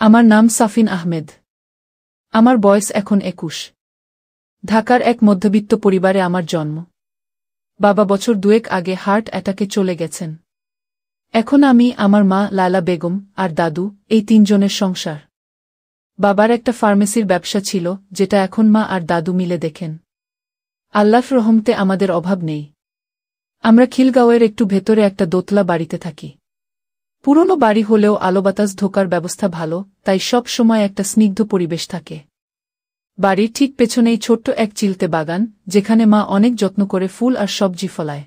আমার নাম সাফিন আহমেদ। আমার বয়স এখন ২১। ঢাকার এক মধ্যবিত্ত পরিবারে আমার জন্ম। বাবা বছর দুয়েক আগে হার্ট অ্যাটাকে চলে গেছেন। এখন আমি, আমার মা লায়লা বেগম আর দাদু, এই তিনজনের সংসার। বাবার একটা ফার্মেসির ব্যবসা ছিল, যেটা এখন মা আর দাদু মিলে দেখেন। আল্লাহর রহমতে আমাদের অভাব নেই। আমরা খিলগাঁওয়ের একটু ভেতরে একটা দোতলা বাড়িতে থাকি। পুরনো বাড়ি হলেও আলো বাতাস ঢোকার ব্যবস্থা ভালো, তাই সব সময় একটা স্নিগ্ধ পরিবেশ থাকে। বাড়ির ঠিক পেছনেই ছোট্ট এক চিলতে বাগান, যেখানে মা অনেক যত্ন করে ফুল আর সবজি ফলায়।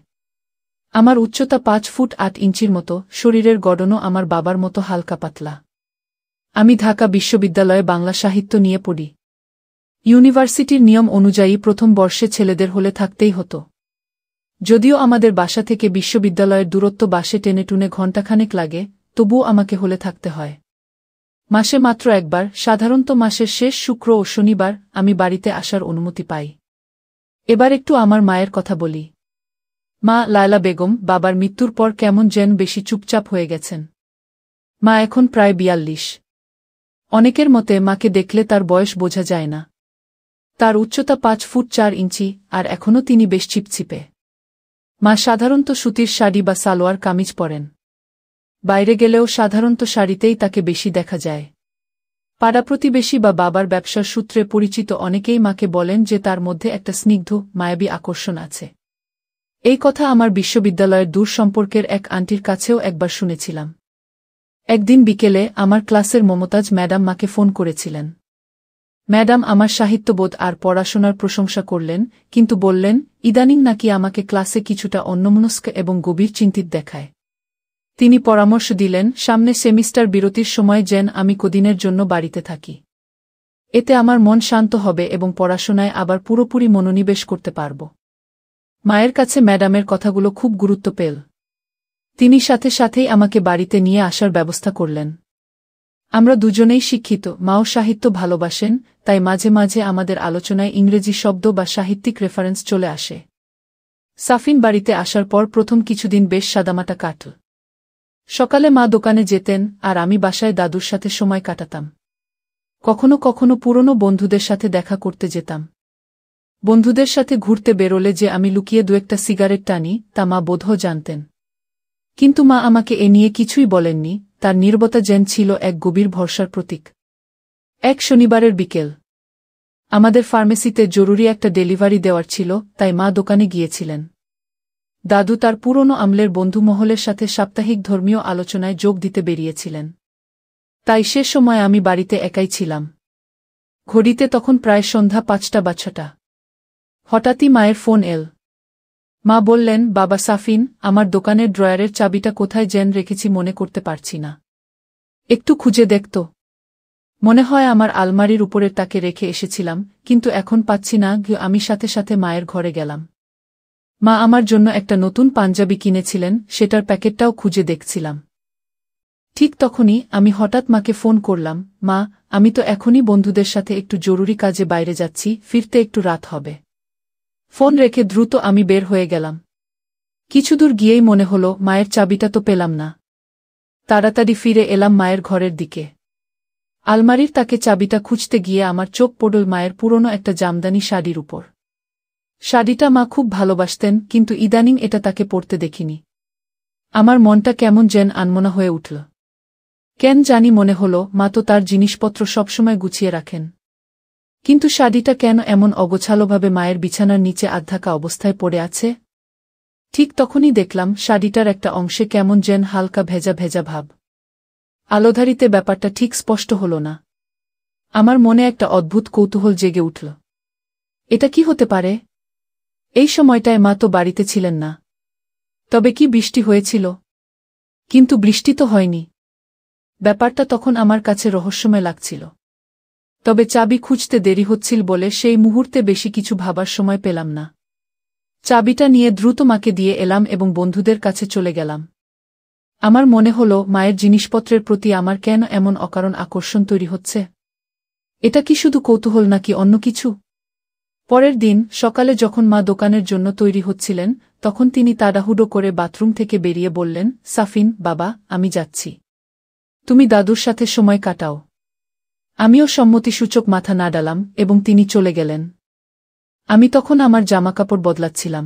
আমার উচ্চতা ৫ ফুট ৮ ইঞ্চির মতো, শরীরের গড়নও আমার বাবার মতো হালকা পাতলা। আমি ঢাকা বিশ্ববিদ্যালয়ে বাংলা সাহিত্য নিয়ে পড়ি। ইউনিভার্সিটির নিয়ম অনুযায়ী প্রথম বর্ষে ছেলেদের হলে থাকতেই হতো। যদিও আমাদের বাসা থেকে বিশ্ববিদ্যালয়ের দূরত্ব বাসে টেনেটুনে ঘণ্টাখানেক লাগে, তবুও আমাকে হলে থাকতে হয়। মাসে মাত্র একবার, সাধারণত মাসের শেষ শুক্র ও শনিবার, আমি বাড়িতে আসার অনুমতি পাই। এবার একটু আমার মায়ের কথা বলি। মা লায়লা বেগম বাবার মৃত্যুর পর কেমন যেন বেশি চুপচাপ হয়ে গেছেন। মা এখন প্রায় ৪২। অনেকের মতে মাকে দেখলে তার বয়স বোঝা যায় না। তার উচ্চতা ৫ ফুট ৪ ইঞ্চি, আর এখনও তিনি বেশ চিপচিপে। মা সাধারণত সুতির শাড়ি বা সালোয়ার কামিজ পরেন। বাইরে গেলেও সাধারণত শাড়িতেই তাকে বেশি দেখা যায়। পাড়া প্রতিবেশী বা বাবার ব্যবসার সূত্রে পরিচিত অনেকেই মাকে বলেন যে তার মধ্যে একটা স্নিগ্ধ, মায়াবী আকর্ষণ আছে। এই কথা আমার বিশ্ববিদ্যালয়ের দূর সম্পর্কের এক আন্টির কাছেও একবার শুনেছিলাম। একদিন বিকেলে আমার ক্লাসের মমতাজ ম্যাডাম মাকে ফোন করেছিলেন। ম্যাডাম আমার সাহিত্যবোধ আর পড়াশোনার প্রশংসা করলেন, কিন্তু বললেন, ইদানিং নাকি আমাকে ক্লাসে কিছুটা অন্যমনস্ক এবং গভীর চিন্তিত দেখায়। তিনি পরামর্শ দিলেন, সামনে সেমিস্টার বিরতির সময় যেন আমি কদিনের জন্য বাড়িতে থাকি। এতে আমার মন শান্ত হবে এবং পড়াশোনায় আবার পুরোপুরি মনোনিবেশ করতে পারব। মায়ের কাছে ম্যাডামের কথাগুলো খুব গুরুত্ব পেল। তিনি সাথে সাথেই আমাকে বাড়িতে নিয়ে আসার ব্যবস্থা করলেন। আমরা দুজনেই শিক্ষিত, মাও সাহিত্য ভালোবাসেন, তাই মাঝে মাঝে আমাদের আলোচনায় ইংরেজি শব্দ বা সাহিত্যিক রেফারেন্স চলে আসে। সাফিন বাড়িতে আসার পর প্রথম কিছুদিন বেশ সাদামাটা কাটল। সকালে মা দোকানে যেতেন, আর আমি বাসায় দাদুর সাথে সময় কাটাতাম। কখনো কখনো পুরনো বন্ধুদের সাথে দেখা করতে যেতাম। বন্ধুদের সাথে ঘুরতে বেরোলে যে আমি লুকিয়ে দু-একটা সিগারেট টানি, তা মা বোধহয় জানতেন। কিন্তু মা আমাকে এ নিয়ে কিছুই বলেননি, তার নীরবতা যেন ছিল এক গভীর ভরসার প্রতীক। এক শনিবারের বিকেল। আমাদের ফার্মেসিতে জরুরি একটা ডেলিভারি দেওয়ার ছিল, তাই মা দোকানে গিয়েছিলেন। দাদু তার পুরনো আমলের বন্ধু মহলের সাথে সাপ্তাহিক ধর্মীয় আলোচনায় যোগ দিতে বেরিয়েছিলেন। তাই সে সময় আমি বাড়িতে একাই ছিলাম। ঘড়িতে তখন প্রায় সন্ধ্যা ৫টা বা ৬টা। হঠাৎই মায়ের ফোন এল। মা বললেন, বাবা সাফিন, আমার দোকানের ড্রয়ারের চাবিটা কোথায় যেন রেখেছি মনে করতে পারছি না। একটু খুঁজে দেখত। মনে হয় আমার আলমারির উপরের তাকে রেখে এসেছিলাম, কিন্তু এখন পাচ্ছি না। আমি সাথে সাথে মায়ের ঘরে গেলাম। মা আমার জন্য একটা নতুন পাঞ্জাবি কিনেছিলেন, সেটার প্যাকেটটাও খুঁজে দেখছিলাম। ঠিক তখনই আমি হঠাৎ মাকে ফোন করলাম, মা, আমি তো এখনই বন্ধুদের সাথে একটু জরুরি কাজে বাইরে যাচ্ছি, ফিরতে একটু রাত হবে। ফোন রেখে দ্রুত আমি বের হয়ে গেলাম। কিছুদূর গিয়েই মনে হলো মায়ের চাবিটা তো পেলাম না। তাড়াতাড়ি ফিরে এলাম মায়ের ঘরের দিকে। আলমারির তাকে চাবিটা খুঁজতে গিয়ে আমার চোখ পড়ল মায়ের পুরনো একটা জামদানি শাড়ির উপর। শাড়িটা মা খুব ভালোবাসতেন, কিন্তু ইদানিং এটা তাকে পরতে দেখিনি। আমার মনটা কেমন যেন আনমনা হয়ে উঠল। কেন জানি মনে হলো মা তো তার জিনিসপত্র সবসময় গুছিয়ে রাখেন। কিন্তু শাড়িটা কেন এমন অগোছালোভাবে মায়ের বিছানার নিচে আধঢাকা অবস্থায় পড়ে আছে? ঠিক তখনই দেখলাম শাড়িটার একটা অংশে কেমন যেন হালকা ভেজা ভেজা ভাব। আলোধারিতে ব্যাপারটা ঠিক স্পষ্ট হল না। আমার মনে একটা অদ্ভুত কৌতূহল জেগে উঠল। এটা কি হতে পারে? এই সময়টায় মা তো বাড়িতে ছিলেন না। তবে কি বৃষ্টি হয়েছিল? কিন্তু বৃষ্টি তো হয়নি। ব্যাপারটা তখন আমার কাছে রহস্যময় লাগছিল। তবে চাবি খুঁজতে দেরি হচ্ছিল বলে সেই মুহূর্তে বেশি কিছু ভাবার সময় পেলাম না। চাবিটা নিয়ে দ্রুত মাকে দিয়ে এলাম এবং বন্ধুদের কাছে চলে গেলাম। আমার মনে হলো মায়ের জিনিসপত্রের প্রতি আমার কেন এমন অকারণ আকর্ষণ তৈরি হচ্ছে। এটা কি শুধু কৌতূহল নাকি অন্য কিছু? পরের দিন সকালে যখন মা দোকানের জন্য তৈরি হচ্ছিলেন, তখন তিনি তাড়াহুড়ো করে বাথরুম থেকে বেরিয়ে বললেন, সাফিন, বাবা, আমি যাচ্ছি। তুমি দাদুর সাথে সময় কাটাও। আমিও সম্মতিসূচক মাথা নাড়ালাম এবং তিনি চলে গেলেন। আমি তখন আমার জামাকাপড় বদলাচ্ছিলাম।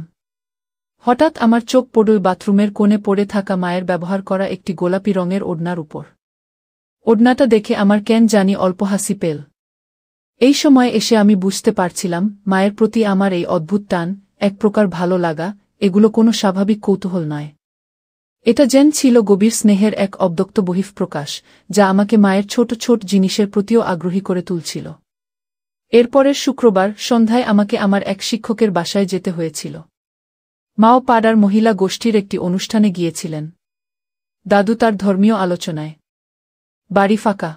হঠাৎ আমার চোখ পড়ল বাথরুমের কোণে পড়ে থাকা মায়ের ব্যবহার করা একটি গোলাপি রঙের ওড়নার উপর। ওড়নাটা দেখে আমার কেন জানি অল্প হাসি পেল। এই সময় এসে আমি বুঝতে পারছিলাম মায়ের প্রতি আমার এই অদ্ভুত টান, এক প্রকার ভালো লাগা, এগুলো কোনো স্বাভাবিক কৌতূহল নয়। এটা যেন ছিল গভীর স্নেহের এক অব্যক্ত বহিঃপ্রকাশ, যা আমাকে মায়ের ছোট ছোট জিনিসের প্রতিও আগ্রহী করে তুলছিল। এরপরের শুক্রবার সন্ধ্যায় আমাকে আমার এক শিক্ষকের বাসায় যেতে হয়েছিল। মাও পাড়ার মহিলা গোষ্ঠীর একটি অনুষ্ঠানে গিয়েছিলেন। দাদু তার ধর্মীয় আলোচনায়। বাড়ি ফাঁকা।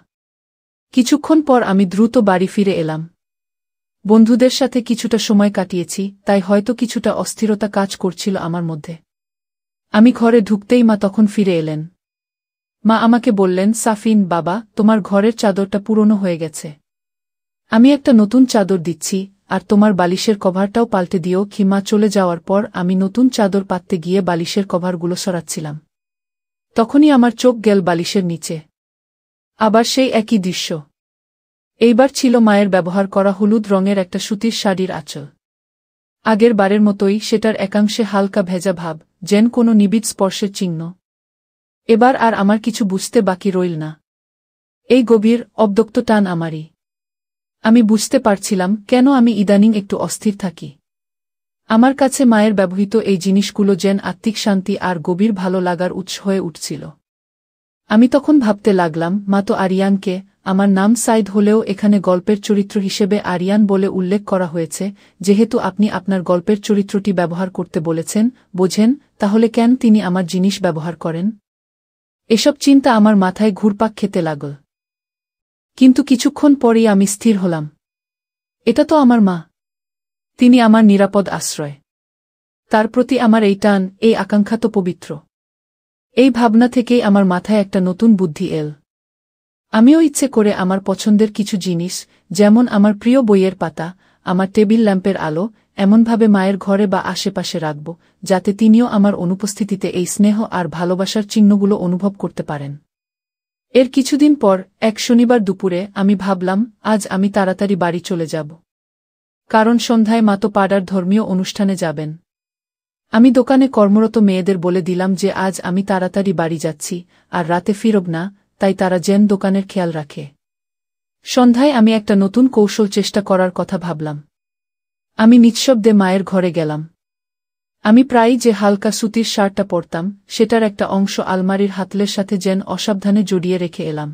কিছুক্ষণ পর আমি দ্রুত বাড়ি ফিরে এলাম। বন্ধুদের সাথে কিছুটা সময় কাটিয়েছি, তাই হয়তো কিছুটা অস্থিরতা কাজ করছিল আমার মধ্যে। আমি ঘরে ঢুকতেই মা তখন ফিরে এলেন। মা আমাকে বললেন, সাফিন বাবা, তোমার ঘরের চাদরটা পুরনো হয়ে গেছে। আমি একটা নতুন চাদর দিচ্ছি, আর তোমার বালিশের কভারটাও পাল্টে দিও। মা চলে যাওয়ার পর আমি নতুন চাদর পাততে গিয়ে বালিশের কভারগুলো সরাচ্ছিলাম। তখনই আমার চোখ গেল বালিশের নিচে। আবার সেই একই দৃশ্য। এইবার ছিল মায়ের ব্যবহার করা হলুদ রঙের একটা সুতির শাড়ির আঁচল। আগের বারের মতোই সেটার একাংশে হালকা ভেজা ভাব, যেন কোনো নিবিড় স্পর্শের চিহ্ন। এবার আর আমার কিছু বুঝতে বাকি রইল না। এই গভীর অব্যক্ত টান আমারই। আমি বুঝতে পারছিলাম কেন আমি ইদানিং একটু অস্থির থাকি। আমার কাছে মায়ের ব্যবহৃত এই জিনিসগুলো যেন আত্মিক শান্তি আর গভীর ভালো লাগার উৎস হয়ে উঠছিল। আমি তখন ভাবতে লাগলাম, মা তো আরিয়ানকে, আমার নাম সাইদ হলেও এখানে গল্পের চরিত্র হিসেবে আরিয়ান বলে উল্লেখ করা হয়েছে, যেহেতু আপনি আপনার গল্পের চরিত্রটি ব্যবহার করতে বলেছেন, বোঝেন, তাহলে কেন তিনি আমার জিনিস ব্যবহার করেন? এসব চিন্তা আমার মাথায় ঘুরপাক খেতে লাগল। কিন্তু কিছুক্ষণ পরেই আমি স্থির হলাম। এটা তো আমার মা। তিনি আমার নিরাপদ আশ্রয়। তার প্রতি আমার এই টান, এই আকাঙ্ক্ষা তো পবিত্র। এই ভাবনা থেকেই আমার মাথায় একটা নতুন বুদ্ধি এল। আমিও ইচ্ছে করে আমার পছন্দের কিছু জিনিস, যেমন আমার প্রিয় বইয়ের পাতা, আমার টেবিল ল্যাম্পের আলো, এমনভাবে মায়ের ঘরে বা আশেপাশে রাখব, যাতে তিনিও আমার অনুপস্থিতিতে এই স্নেহ আর ভালোবাসার চিহ্নগুলো অনুভব করতে পারেন। এর কিছুদিন পর এক শনিবার দুপুরে আমি ভাবলাম, আজ আমি তাড়াতাড়ি বাড়ি চলে যাব। কারণ সন্ধ্যায় মা তো পাড়ার ধর্মীয় অনুষ্ঠানে যাবেন। আমি দোকানে কর্মরত মেয়েদের বলে দিলাম যে আজ আমি তাড়াতাড়ি বাড়ি যাচ্ছি, আর রাতে ফিরব না, তাই তারা যেন দোকানের খেয়াল রাখে। সন্ধ্যায় আমি একটা নতুন কৌশল চেষ্টা করার কথা ভাবলাম। আমি নিঃশব্দে মায়ের ঘরে গেলাম। আমি প্রায়ই যে হালকা সুতির শার্টটা পরতাম, সেটার একটা অংশ আলমারির হাতলের সাথে যেন অসাবধানে জড়িয়ে রেখে এলাম।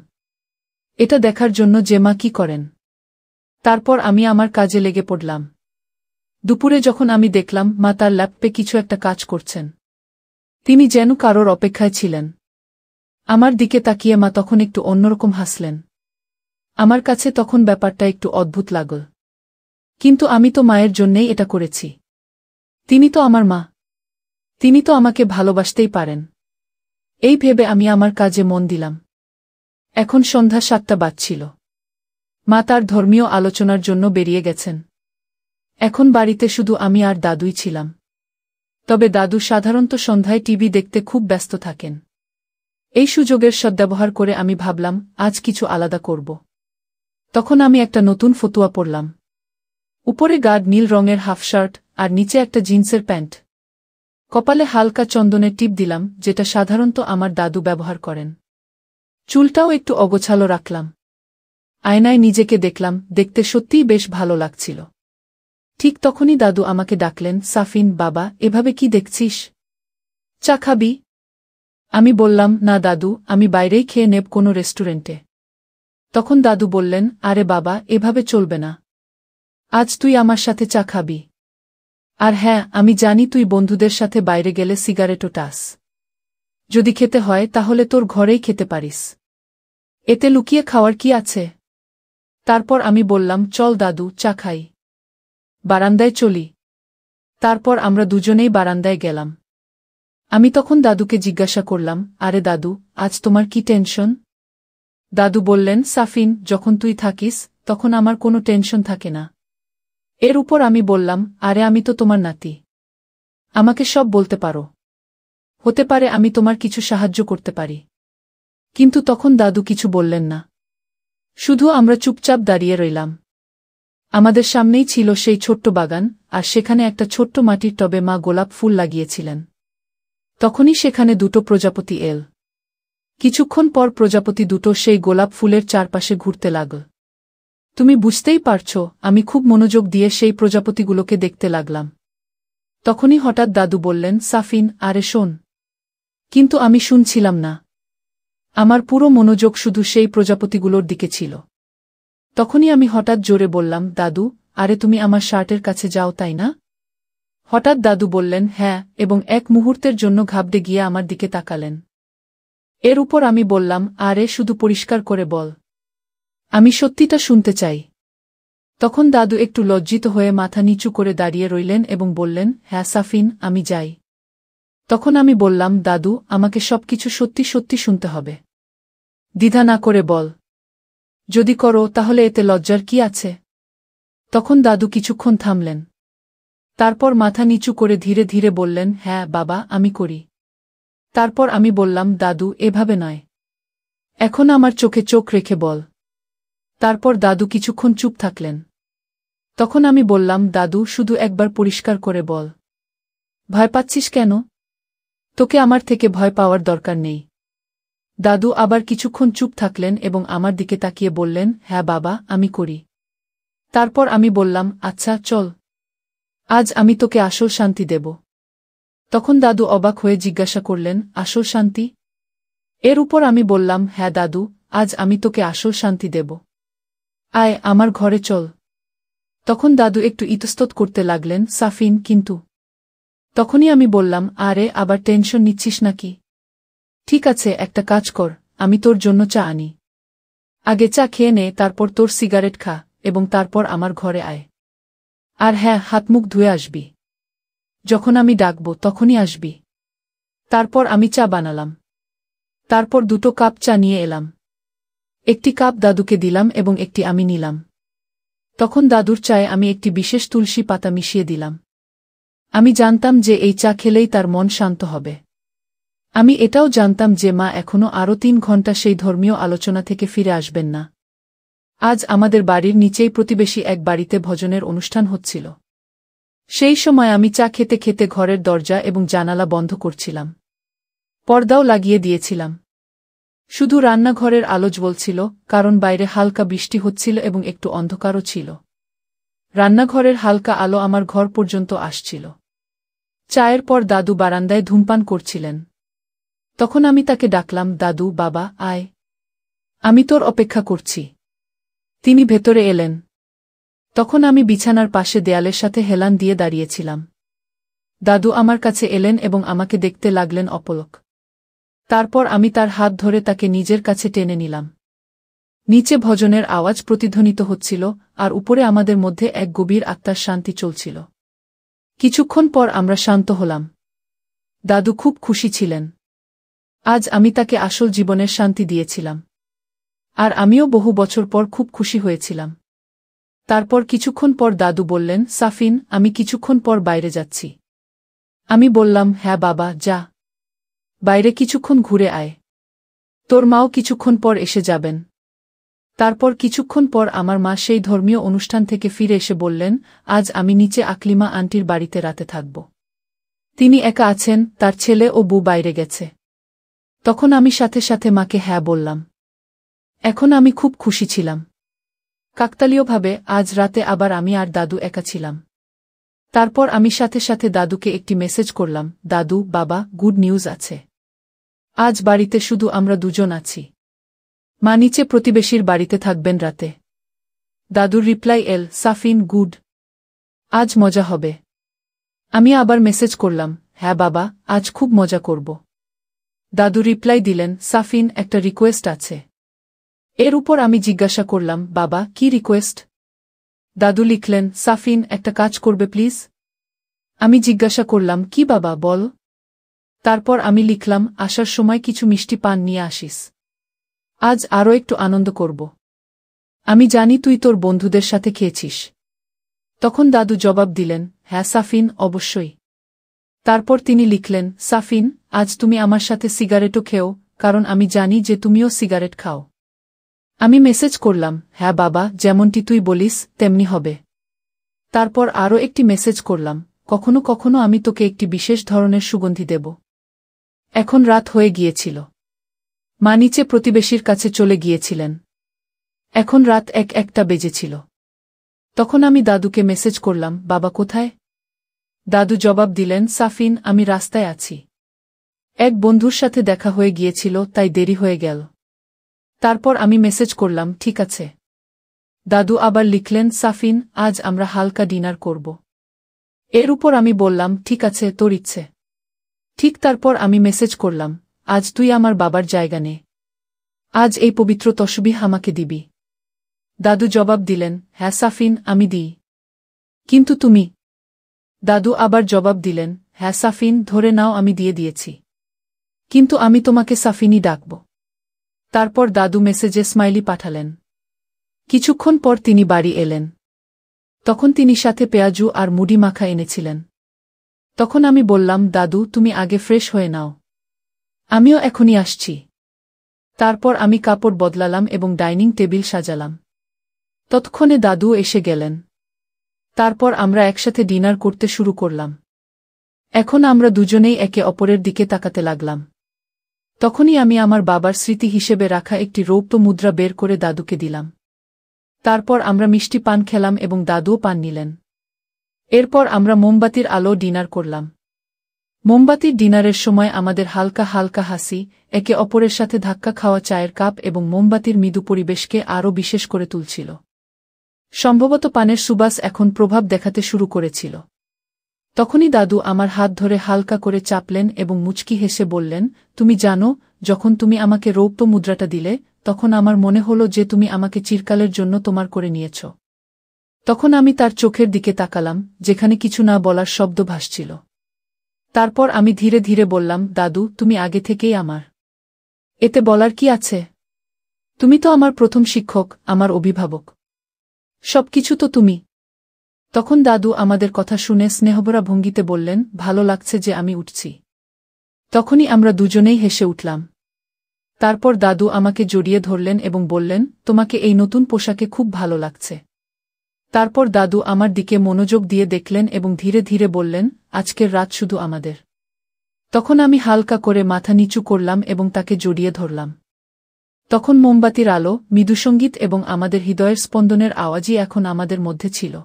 এটা দেখার জন্য যে মা কি করেন। তারপর আমি আমার কাজে লেগে পড়লাম। দুপুরে যখন আমি দেখলাম মা তার ল্যাপটপে কিছু একটা কাজ করছেন, তিনি যেন কারোর অপেক্ষায় ছিলেন। আমার দিকে তাকিয়ে মা তখন একটু অন্যরকম হাসলেন। আমার কাছে তখন ব্যাপারটা একটু অদ্ভুত লাগল। কিন্তু আমি তো মায়ের জন্যেই এটা করেছি। তিনি তো আমার মা। তিনি তো আমাকে ভালোবাসতেই পারেন। এই ভেবে আমি আমার কাজে মন দিলাম। এখন সন্ধ্যা ৭টা বাজছিল। মা তার ধর্মীয় আলোচনার জন্য বেরিয়ে গেছেন। এখন বাড়িতে শুধু আমি আর দাদুই ছিলাম। তবে দাদু সাধারণত সন্ধ্যায় টিভি দেখতে খুব ব্যস্ত থাকেন। এই সুযোগের সদ্ব্যবহার করে আমি ভাবলাম, আজ কিছু আলাদা করব। তখন আমি একটা নতুন ফতুয়া পরলাম। উপরে গাঢ় নীল রঙের হাফ শার্ট, আর নিচে একটা জিন্সের প্যান্ট। কপালে হালকা চন্দনের টিপ দিলাম, যেটা সাধারণত আমার দাদু ব্যবহার করেন। চুলটাও একটু অগোছালো রাখলাম। আয়নায় নিজেকে দেখলাম, দেখতে সত্যিই বেশ ভালো লাগছিল। ঠিক তখনই দাদু আমাকে ডাকলেন, সাফিন বাবা, এভাবে কি দেখছিস? চা খাবি? আমি বললাম, না দাদু, আমি বাইরেই খেয়ে নেব কোনো রেস্টুরেন্টে। তখন দাদু বললেন, আরে বাবা, এভাবে চলবে না। আজ তুই আমার সাথে চা খাবি। আর হ্যাঁ, আমি জানি তুই বন্ধুদের সাথে বাইরে গেলে সিগারেটও টাস। যদি খেতে হয় তাহলে তোর ঘরেই খেতে পারিস। এতে লুকিয়ে খাওয়ার কি আছে? তারপর আমি বললাম, চল দাদু, চা খাই। বারান্দায় চলি। তারপর আমরা দুজনেই বারান্দায় গেলাম। আমি তখন দাদুকে জিজ্ঞাসা করলাম, আরে দাদু, আজ তোমার কি টেনশন? দাদু বললেন, সাফিন, যখন তুই থাকিস তখন আমার কোনো টেনশন থাকে না। এর উপর আমি বললাম, আরে আমি তো তোমার নাতি। আমাকে সব বলতে পারো। হতে পারে আমি তোমার কিছু সাহায্য করতে পারি। কিন্তু তখন দাদু কিছু বললেন না। শুধু আমরা চুপচাপ দাঁড়িয়ে রইলাম। আমাদের সামনেই ছিল সেই ছোট্ট বাগান, আর সেখানে একটা ছোট্ট মাটির টবে মা গোলাপ ফুল লাগিয়েছিলেন। তখনই সেখানে দুটো প্রজাপতি এল। কিছুক্ষণ পর প্রজাপতি দুটো সেই গোলাপ ফুলের চারপাশে ঘুরতে লাগল। তুমি বুঝতেই পারছ, আমি খুব মনোযোগ দিয়ে সেই প্রজাপতিগুলোকে দেখতে লাগলাম। তখনই হঠাৎ দাদু বললেন, সাফিন, আরে শোন। কিন্তু আমি শুনছিলাম না। আমার পুরো মনোযোগ শুধু সেই প্রজাপতিগুলোর দিকে ছিল। তখনই আমি হঠাৎ জোরে বললাম, দাদু, আরে তুমি আমার শার্টের কাছে যাও, তাই না? হঠাৎ দাদু বললেন, হ্যাঁ, এবং এক মুহূর্তের জন্য ঘাবড়ে গিয়ে আমার দিকে তাকালেন। এর উপর আমি বললাম, আরে শুধু পরিষ্কার করে বল। আমি সত্যিটা শুনতে চাই। তখন দাদু একটু লজ্জিত হয়ে মাথা নিচু করে দাঁড়িয়ে রইলেন এবং বললেন, হ্যাঁ সাফিন, আমি যাই। তখন আমি বললাম, দাদু, আমাকে সবকিছু সত্যি সত্যি শুনতে হবে। দ্বিধা না করে বল। যদি করো তাহলে এতে লজ্জার কি আছে? তখন দাদু কিছুক্ষণ থামলেন। তারপর মাথা নিচু করে ধীরে ধীরে বললেন, হ্যাঁ বাবা, আমি করি। তারপর আমি বললাম, দাদু, এভাবে নয়। এখন আমার চোখে চোখ রেখে বল। তারপর দাদু কিছুক্ষণ চুপ থাকলেন। তখন আমি বললাম, দাদু, শুধু একবার পরিষ্কার করে বল। ভয় পাচ্ছিস কেন? তোকে আমার থেকে ভয় পাওয়ার দরকার নেই। দাদু আবার কিছুক্ষণ চুপ থাকলেন এবং আমার দিকে তাকিয়ে বললেন, হ্যাঁ বাবা, আমি করি। তারপর আমি বললাম, আচ্ছা চল। আজ আমি তোকে আসল শান্তি দেব। তখন দাদু অবাক হয়ে জিজ্ঞাসা করলেন, আসল শান্তি? এর উপর আমি বললাম, হ্যাঁ দাদু, আজ আমি তোকে আসল শান্তি দেব। আয়, আমার ঘরে চল। তখন দাদু একটু ইতস্তত করতে লাগলেন, সাফিন, কিন্তু। তখনই আমি বললাম, আরে আবার টেনশন নিচ্ছিস নাকি? ঠিক আছে, একটা কাজ কর, আমি তোর জন্য চা আনি। আগে চা খেয়ে নে, তারপর তোর সিগারেট খা, এবং তারপর আমার ঘরে আয়। আর হ্যাঁ, হাতমুখ ধুয়ে আসবি। যখন আমি ডাকব তখনই আসবি। তারপর আমি চা বানালাম। তারপর 2 কাপ চা নিয়ে এলাম। একটি কাপ দাদুকে দিলাম এবং একটি আমি নিলাম। তখন দাদুর চায়ে আমি একটি বিশেষ তুলসী পাতা মিশিয়ে দিলাম। আমি জানতাম যে এই চা খেলেই তার মন শান্ত হবে। আমি এটাও জানতাম যে মা এখনো আরও 3 ঘন্টা সেই ধর্মীয় আলোচনা থেকে ফিরে আসবেন না। আজ আমাদের বাড়ির নিচেই প্রতিবেশী এক বাড়িতে ভজনের অনুষ্ঠান হচ্ছিল। সেই সময় আমি চা খেতে খেতে ঘরের দরজা এবং জানালা বন্ধ করছিলাম। পর্দাও লাগিয়ে দিয়েছিলাম। শুধু রান্নাঘরের আলো জ্বলছিল, কারণ বাইরে হালকা বৃষ্টি হচ্ছিল এবং একটু অন্ধকারও ছিল। রান্নাঘরের হালকা আলো আমার ঘর পর্যন্ত আসছিল। চায়ের পর দাদু বারান্দায় ধূমপান করছিলেন। তখন আমি তাকে ডাকলাম, দাদু, বাবা, আয়। আমি তোর অপেক্ষা করছি। তিনি ভেতরে এলেন। তখন আমি বিছানার পাশে দেয়ালের সাথে হেলান দিয়ে দাঁড়িয়েছিলাম। দাদু আমার কাছে এলেন এবং আমাকে দেখতে লাগলেন অপলক। তারপর আমি তার হাত ধরে তাকে নিজের কাছে টেনে নিলাম। নিচে ভজনের আওয়াজ প্রতিধ্বনিত হচ্ছিল, আর উপরে আমাদের মধ্যে এক গভীর আত্মার শান্তি চলছিল। কিছুক্ষণ পর আমরা শান্ত হলাম। দাদু খুব খুশি ছিলেন। আজ আমি তাকে আসল জীবনের শান্তি দিয়েছিলাম। আর আমিও বহু বছর পর খুব খুশি হয়েছিলাম। তারপর কিছুক্ষণ পর দাদু বললেন, সাফিন, আমি কিছুক্ষণ পর বাইরে যাচ্ছি। আমি বললাম, হ্যাঁ বাবা, যা। বাইরে কিছুক্ষণ ঘুরে আয়। তোর মাও কিছুক্ষণ পর এসে যাবেন। তারপর কিছুক্ষণ পর আমার মা সেই ধর্মীয় অনুষ্ঠান থেকে ফিরে এসে বললেন, আজ আমি নিচে আকলিমা আন্টির বাড়িতে রাতে থাকব। তিনি একা আছেন, তার ছেলে ও বউ বাইরে গেছে। তখন আমি সাথে সাথে মাকে হ্যাঁ বললাম। এখন আমি খুব খুশি ছিলাম। কাকতালীয়ভাবে আজ রাতে আবার আমি আর দাদু একা ছিলাম। তারপর আমি সাথে সাথে দাদুকে একটি মেসেজ করলাম, দাদু, বাবা, গুড নিউজ আছে। আজ বাড়িতে শুধু আমরা দুজন আছি। মা নিচে প্রতিবেশীর বাড়িতে থাকবেন রাতে। দাদুর রিপ্লাই এল, সাফিন, গুড। আজ মজা হবে। আমি আবার মেসেজ করলাম, হ্যাঁ বাবা, আজ খুব মজা করব। দাদু রিপ্লাই দিলেন, সাফিন, একটা রিকোয়েস্ট আছে। এর উপর আমি জিজ্ঞাসা করলাম, বাবা, কি রিকোয়েস্ট? দাদু লিখলেন, সাফিন, একটা কাজ করবে প্লিজ? আমি জিজ্ঞাসা করলাম, কি বাবা, বল। তারপর আমি লিখলাম, আসার সময় কিছু মিষ্টি পান নিয়ে আসিস। আজ আরও একটু আনন্দ করব। আমি জানি তুই তোর বন্ধুদের সাথে খেয়েছিস। তখন দাদু জবাব দিলেন, হ্যাঁ সাফিন, অবশ্যই। তারপর তিনি লিখলেন, সাফিন, আজ তুমি আমার সাথে সিগারেটও খেও, কারণ আমি জানি যে তুমিও সিগারেট খাও। আমি মেসেজ করলাম, হ্যাঁ বাবা, যেমনটি তুই বলিস তেমনি হবে। তারপর আরও একটি মেসেজ করলাম, কখনো কখনো আমি তোকে একটি বিশেষ ধরনের সুগন্ধি দেব। এখন রাত হয়ে গিয়েছিল। মা নিচে প্রতিবেশীর কাছে চলে গিয়েছিলেন। এখন রাত একটা বেজেছিল। তখন আমি দাদুকে মেসেজ করলাম, বাবা কোথায়? দাদু জবাব দিলেন, সাফিন, আমি রাস্তায় আছি। এক বন্ধুর সাথে দেখা হয়ে গিয়েছিল, তাই দেরি হয়ে গেল। তারপর আমি মেসেজ করলাম, ঠিক আছে। দাদু আবার লিখলেন, সাফিন, আজ আমরা হালকা ডিনার করব। এর উপর আমি বললাম, ঠিক আছে, তোর ইচ্ছে। ঠিক তারপর আমি মেসেজ করলাম, আজ তুই আমার বাবার জায়গা নে। আজ এই পবিত্র তসবিহ আমাকে দিবি। দাদু জবাব দিলেন, হ্যাঁ সাফিন, আমি দিই। কিন্তু তুমি? দাদু আবার জবাব দিলেন, হ্যাঁ সাফিন, ধরে নাও আমি দিয়ে দিয়েছি। কিন্তু আমি তোমাকে সাফিনই ডাকব। তারপর দাদু মেসেজে স্মাইলি পাঠালেন। কিছুক্ষণ পর তিনি বাড়ি এলেন। তখন তিনি সাথে পেঁয়াজু আর মুড়ি মাখা এনেছিলেন। তখন আমি বললাম, দাদু, তুমি আগে ফ্রেশ হয়ে নাও, আমিও এখনই আসছি। তারপর আমি কাপড় বদলালাম এবং ডাইনিং টেবিল সাজালাম। ততক্ষণে দাদু এসে গেলেন। তারপর আমরা একসাথে ডিনার করতে শুরু করলাম। এখন আমরা দুজনেই একে অপরের দিকে তাকাতে লাগলাম। তখনই আমি আমার বাবার স্মৃতি হিসেবে রাখা একটি রৌপ্য মুদ্রা বের করে দাদুকে দিলাম। তারপর আমরা মিষ্টি পান খেলাম এবং দাদুও পান নিলেন। এরপর আমরা মোমবাতির আলো ডিনার করলাম। মোমবাতির ডিনারের সময় আমাদের হালকা হালকা হাসি, একে অপরের সাথে ধাক্কা খাওয়া চায়ের কাপ এবং মোমবাতির মৃদু পরিবেশকে আরও বিশেষ করে তুলছিল। সম্ভবত পানের সুবাস এখন প্রভাব দেখাতে শুরু করেছিল। তখনই দাদু আমার হাত ধরে হালকা করে চাপলেন এবং মুচকি হেসে বললেন, তুমি জানো, যখন তুমি আমাকে রৌপ্য মুদ্রাটা দিলে, তখন আমার মনে হল যে তুমি আমাকে চিরকালের জন্য তোমার করে নিয়েছ। তখন আমি তার চোখের দিকে তাকালাম, যেখানে কিছু না বলার শব্দ ভাসছিল। তারপর আমি ধীরে ধীরে বললাম, দাদু, তুমি আগে থেকেই আমার। এতে বলার কি আছে? তুমি তো আমার প্রথম শিক্ষক, আমার অভিভাবক। সবকিছু তো তুমি। তখন দাদু আমাদের কথা শুনে স্নেহভরা ভঙ্গিতে বললেন, ভালো লাগছে যে আমি উঠছি। তখনই আমরা দুজনেই হেসে উঠলাম। তারপর দাদু আমাকে জড়িয়ে ধরলেন এবং বললেন, তোমাকে এই নতুন পোশাকে খুব ভালো লাগছে। তারপর দাদু আমার দিকে মনোযোগ দিয়ে দেখলেন এবং ধীরে ধীরে বললেন, আজকের রাত শুধু আমাদের। তখন আমি হালকা করে মাথা নিচু করলাম এবং তাকে জড়িয়ে ধরলাম। তখন মোমবাতির আলো, মৃদুসঙ্গীত এবং আমাদের হৃদয়ের স্পন্দনের আওয়াজই এখন আমাদের মধ্যে ছিল।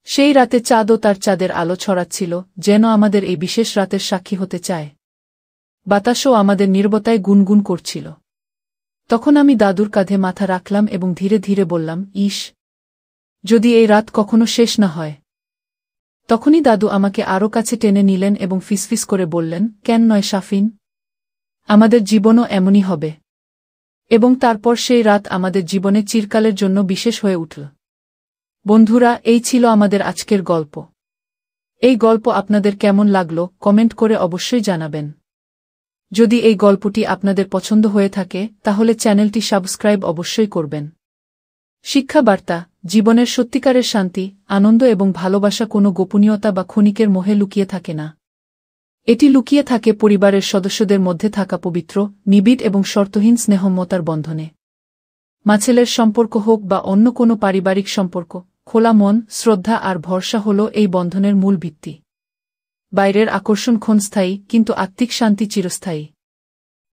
সেই রাতে চাঁদও তার চাঁদের আলো ছড়াচ্ছিল, যেন আমাদের এই বিশেষ রাতের সাক্ষী হতে চায়। বাতাসও আমাদের নীরবতায় গুনগুন করছিল। তখন আমি দাদুর কাঁধে মাথা রাখলাম এবং ধীরে ধীরে বললাম, ইস, যদি এই রাত কখনো শেষ না হয়। তখনই দাদু আমাকে আরও কাছে টেনে নিলেন এবং ফিসফিস করে বললেন, কেন নয় সাফিন, আমাদের জীবনও এমনই হবে। এবং তারপর সেই রাত আমাদের জীবনে চিরকালের জন্য বিশেষ হয়ে উঠল। বন্ধুরা, এই ছিল আমাদের আজকের গল্প। এই গল্প আপনাদের কেমন লাগলো কমেন্ট করে অবশ্যই জানাবেন। যদি এই গল্পটি আপনাদের পছন্দ হয়ে থাকে তাহলে চ্যানেলটি সাবস্ক্রাইব অবশ্যই করবেন। শিক্ষা বার্তা, জীবনের সত্যিকারের শান্তি, আনন্দ এবং ভালোবাসা কোনো গোপনীয়তা বা ক্ষণিকের মোহে লুকিয়ে থাকে না। এটি লুকিয়ে থাকে পরিবারের সদস্যদের মধ্যে থাকা পবিত্র, নিবিড় এবং শর্তহীন স্নেহমমতার বন্ধনে। মা-ছেলের সম্পর্ক হোক বা অন্য কোনো পারিবারিক সম্পর্ক, খোলা মন, শ্রদ্ধা আর ভরসা হল এই বন্ধনের মূল ভিত্তি। বাইরের আকর্ষণ ক্ষণস্থায়ী, কিন্তু আত্মিক শান্তি চিরস্থায়ী।